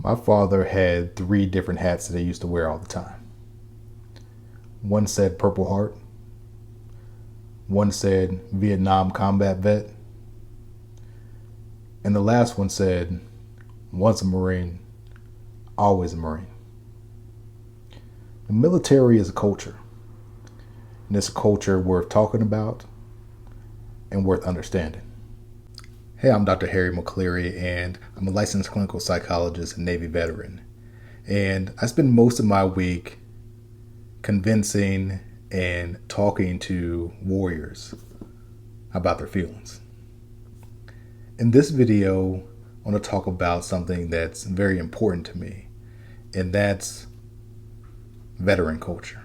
My father had 3 different hats that he used to wear all the time. One said Purple Heart, one said Vietnam combat vet, and the last one said, once a Marine, always a Marine. The military is a culture, and it's a culture worth talking about and worth understanding. Hey, I'm Dr. Harry McCleary, and I'm a licensed clinical psychologist and Navy veteran. And I spend most of my week convincing and talking to warriors about their feelings. In this video, I want to talk about something that's very important to me, and that's veteran culture.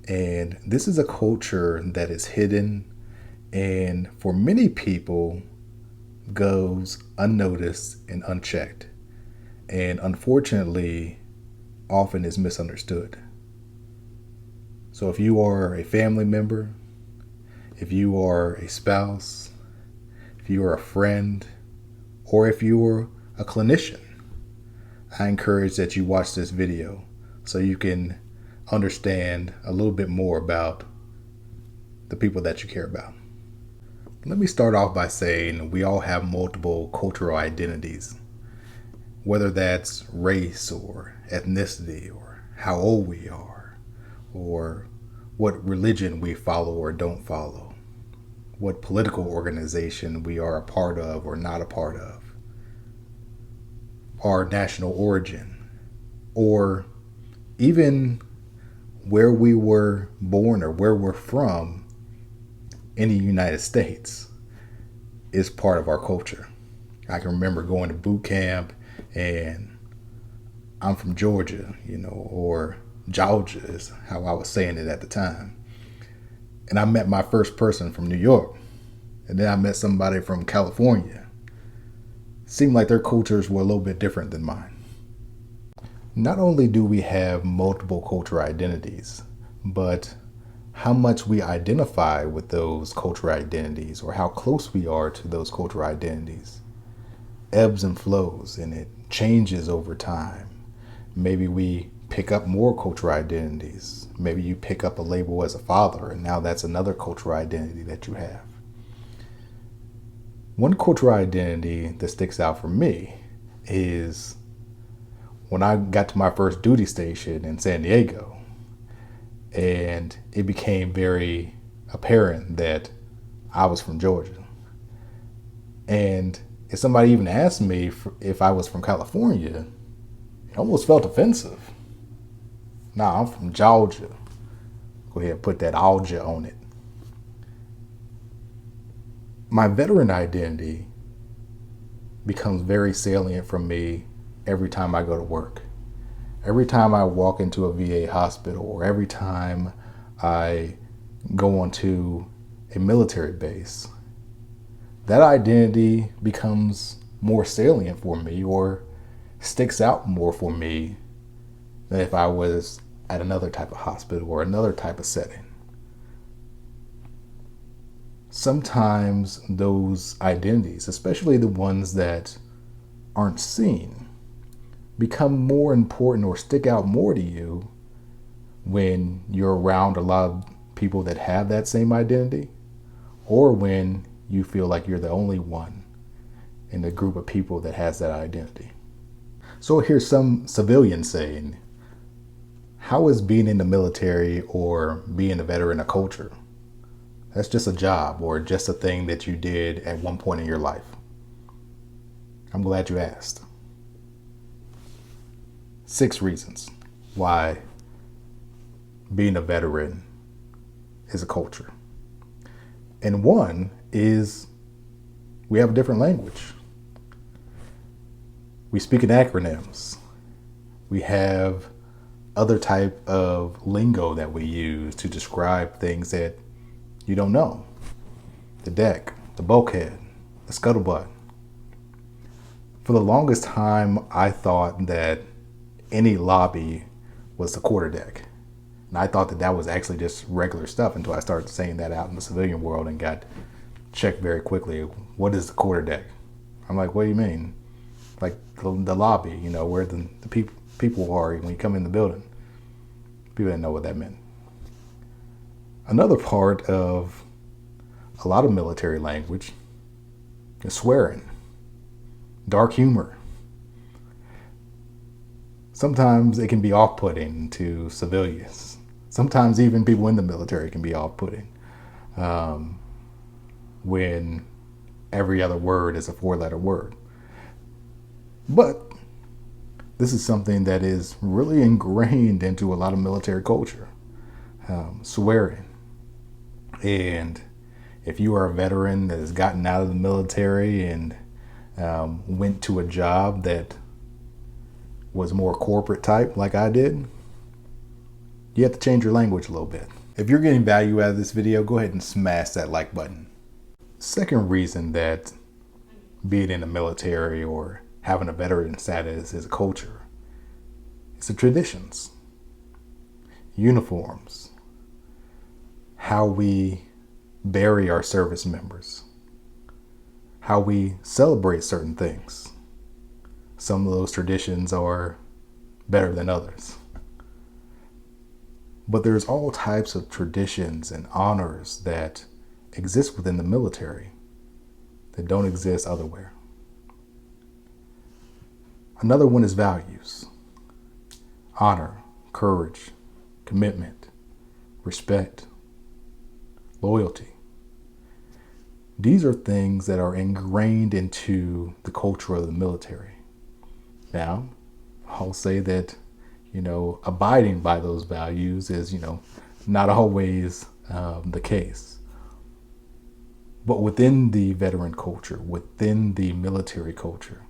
And this is a culture that is hidden and for many people goes unnoticed and unchecked, and unfortunately often is misunderstood. So if you are a family member, if you are a spouse, if you are a friend, or if you are a clinician, I encourage that you watch this video so you can understand a little bit more about the people that you care about. Let me start off by saying we all have multiple cultural identities, whether that's race or ethnicity or how old we are, or what religion we follow or don't follow, what political organization we are a part of or not a part of, our national origin, or even where we were born or where we're from in the United States is part of our culture. I can remember going to boot camp and I'm from Georgia, or Georgia is how I was saying it at the time. And I met my first person from New York. And then I met somebody from California. Seemed like their cultures were a little bit different than mine. Not only do we have multiple cultural identities, but how much we identify with those cultural identities or how close we are to those cultural identities ebbs and flows, and it changes over time. Maybe we pick up more cultural identities. Maybe you pick up a label as a father, and now that's another cultural identity that you have. One cultural identity that sticks out for me is when I got to my first duty station in San Diego, and it became very apparent that I was from Georgia. And if somebody even asked me if I was from California, it almost felt offensive. Nah, I'm from Georgia. Go ahead and put that Algia on it. My veteran identity becomes very salient for me every time I go to work. Every time I walk into a VA hospital, or every time I go onto a military base, that identity becomes more salient for me or sticks out more for me than if I was at another type of hospital or another type of setting. Sometimes those identities, especially the ones that aren't seen, become more important or stick out more to you when you're around a lot of people that have that same identity, or when you feel like you're the only one in the group of people that has that identity. So here's some civilians saying, how is being in the military or being a veteran a culture? That's just a job or just a thing that you did at one point in your life. I'm glad you asked. 6 reasons why being a veteran is a culture. And one is we have a different language. We speak in acronyms. We have other type of lingo that we use to describe things that you don't know. The deck, the bulkhead, the scuttlebutt. For the longest time, I thought that any lobby was the quarterdeck. And I thought that that was actually just regular stuff until I started saying that out in the civilian world and got checked very quickly. What is the quarterdeck? I'm like, what do you mean? like the lobby, where the people are when you come in the building. People didn't know what that meant. Another part of a lot of military language is swearing, dark humor. Sometimes it can be off-putting to civilians. Sometimes even people in the military can be off-putting when every other word is a 4-letter word. But this is something that is really ingrained into a lot of military culture, swearing. And if you are a veteran that has gotten out of the military and went to a job that was more corporate type like I did, you have to change your language a little bit. If you're getting value out of this video, go ahead and smash that like button. Second reason that being in the military or having a veteran status is a culture, it's the traditions, uniforms, how we bury our service members, how we celebrate certain things. Some of those traditions are better than others. But there's all types of traditions and honors that exist within the military that don't exist otherwhere. Another one is values. Honor, courage, commitment, respect, loyalty. These are things that are ingrained into the culture of the military. Now, I'll say that, abiding by those values is, not always the case. But within the veteran culture, within the military culture,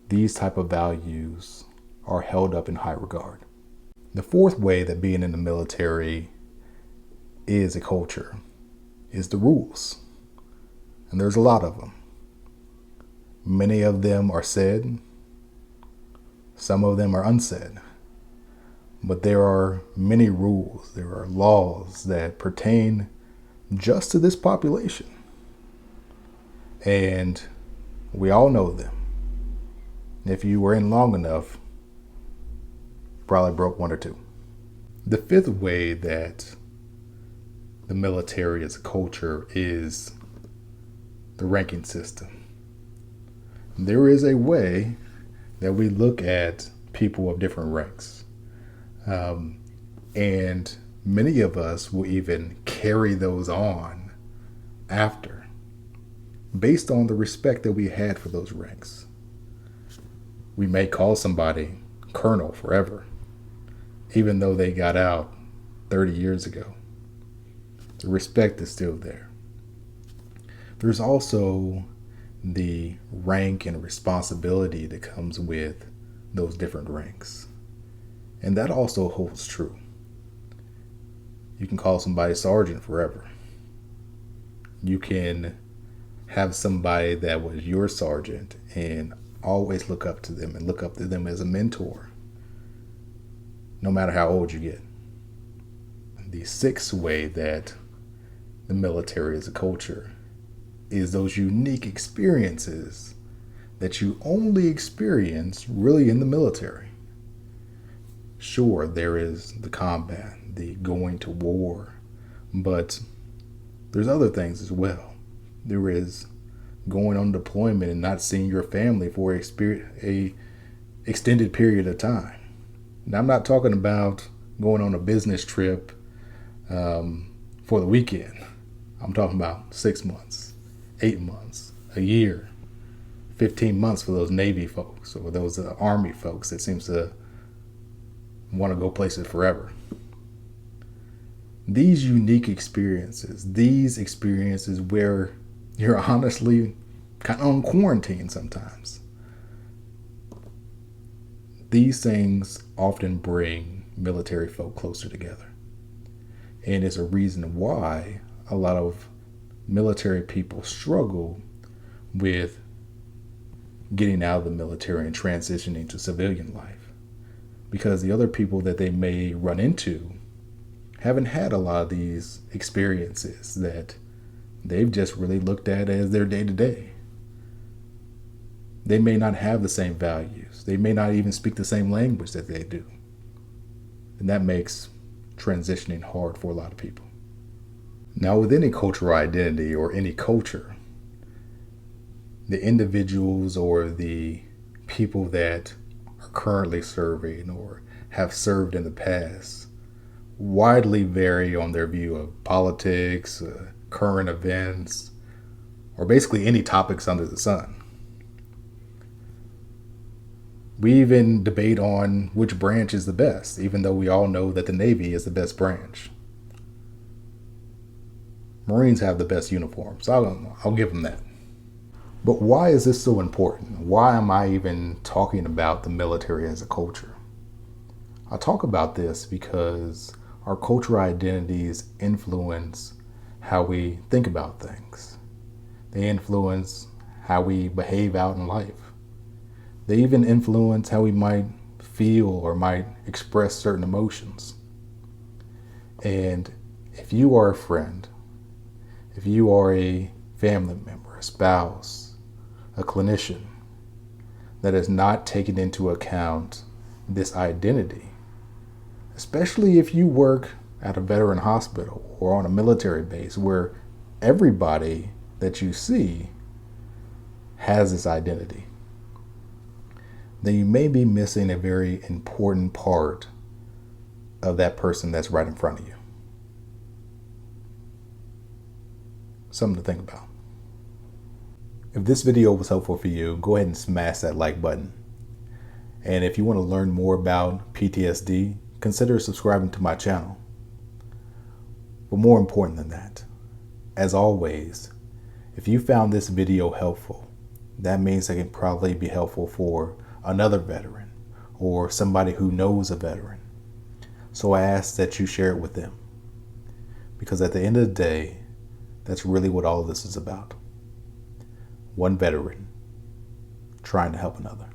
these type of values are held up in high regard. The fourth way that being in the military is a culture is the rules. And there's a lot of them. Many of them are said, some of them are unsaid. But there are many rules, there are laws that pertain just to this population. And we all know them. If you were in long enough, probably broke one or two. The fifth way that the military as a culture is the ranking system. There is a way that we look at people of different ranks. And many of us will even carry those on after, based on the respect that we had for those ranks. We may call somebody colonel forever, even though they got out 30 years ago. The respect is still there. There's also the rank and responsibility that comes with those different ranks. And that also holds true. You can call somebody sergeant forever. You can have somebody that was your sergeant and always look up to them and look up to them as a mentor, no matter how old you get. The sixth way that the military is a culture is those unique experiences that you only experience really in the military. Sure, there is the combat, the going to war, but there's other things as well. There is going on deployment and not seeing your family for a extended period of time. Now, I'm not talking about going on a business trip for the weekend. I'm talking about 6 months, 8 months, a year, 15 months for those Navy folks or those Army folks that seems to want to go places forever. These unique experiences, these experiences where you're honestly kind of on quarantine sometimes. These things often bring military folk closer together. And it's a reason why a lot of military people struggle with getting out of the military and transitioning to civilian life. Because the other people that they may run into haven't had a lot of these experiences that they've just really looked at as their day-to-day. They may not have the same values. They may not even speak the same language that they do. And that makes transitioning hard for a lot of people. Now, with any cultural identity or any culture, the individuals or the people that are currently serving or have served in the past widely vary on their view of politics, current events, or basically any topics under the sun. We even debate on which branch is the best, even though we all know that the Navy is the best branch. Marines have the best uniforms. I'll give them that. But why is this so important? Why am I even talking about the military as a culture? I talk about this because our cultural identities influence how we think about things. They influence how we behave out in life. They even influence how we might feel or might express certain emotions. And if you are a friend, if you are a family member, a spouse, a clinician that has not taken into account this identity, especially if you work at a veteran hospital or on a military base where everybody that you see has this identity, then you may be missing a very important part of that person that's right in front of you. Something to think about. If this video was helpful for you, go ahead and smash that like button. And if you want to learn more about PTSD, consider subscribing to my channel. But more important than that, as always, if you found this video helpful, that means it can probably be helpful for another veteran or somebody who knows a veteran. So I ask that you share it with them. Because at the end of the day, that's really what all of this is about. One veteran trying to help another.